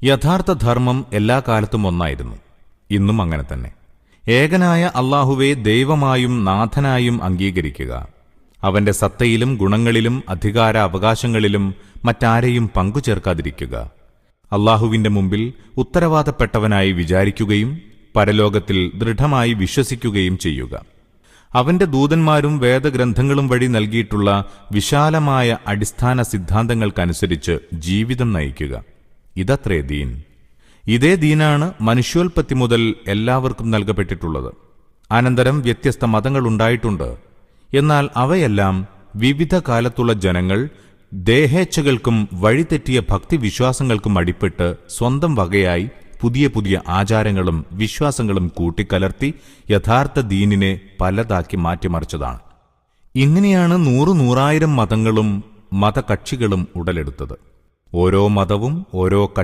യഥാർത്ഥ ധർമ്മം എല്ലാ കാലത്തും ഒന്നായിരുന്നു, ഇന്നും അങ്ങനെ തന്നെ. ഏകനായ അല്ലാഹുവെ ദൈവമായും നാഥനായും അംഗീകരിക്കുക. അവന്റെ സത്തയിലും ഗുണങ്ങളിലും അധികാര അവകാശങ്ങളിലും മറ്റാരെയും പങ്കുചേർക്കാതിരിക്കുക. അല്ലാഹുവിന്റെ മുമ്പിൽ ഉത്തരവാദപ്പെട്ടവനായി വിചാരിക്കുകയും പരലോകത്തിൽ ദൃഢമായി വിശ്വസിക്കുകയും ചെയ്യുക. അവന്റെ ദൂതന്മാരും വേദഗ്രന്ഥങ്ങളും വഴി നൽകിയിട്ടുള്ള വിശാലമായ അടിസ്ഥാന സിദ്ധാന്തങ്ങൾക്കനുസരിച്ച് ജീവിതം നയിക്കുക. ഇതത്രേ ദീൻ. ഇതേ ദീനാണ് മനുഷ്യോൽപ്പത്തി മുതൽ എല്ലാവർക്കും നൽകപ്പെട്ടിട്ടുള്ളത്. അനന്തരം വ്യത്യസ്ത മതങ്ങളുണ്ടായിട്ടുണ്ട്. എന്നാൽ അവയെല്ലാം വിവിധ കാലത്തുള്ള ജനങ്ങൾ ദേഹേച്ഛകൾക്കും വഴിതെറ്റിയ ഭക്തിവിശ്വാസങ്ങൾക്കും അടിപ്പെട്ട് സ്വന്തം വകയായി പുതിയ പുതിയ ആചാരങ്ങളും വിശ്വാസങ്ങളും കൂട്ടിക്കലർത്തി യഥാർത്ഥ ദീനിനെ പലതാക്കി മാറ്റിമറിച്ചതാണ്. ഇങ്ങനെയാണ് നൂറായിരം മതങ്ങളും മതകക്ഷികളും ഉടലെടുത്തത്. ഓരോ മതവും ഓരോ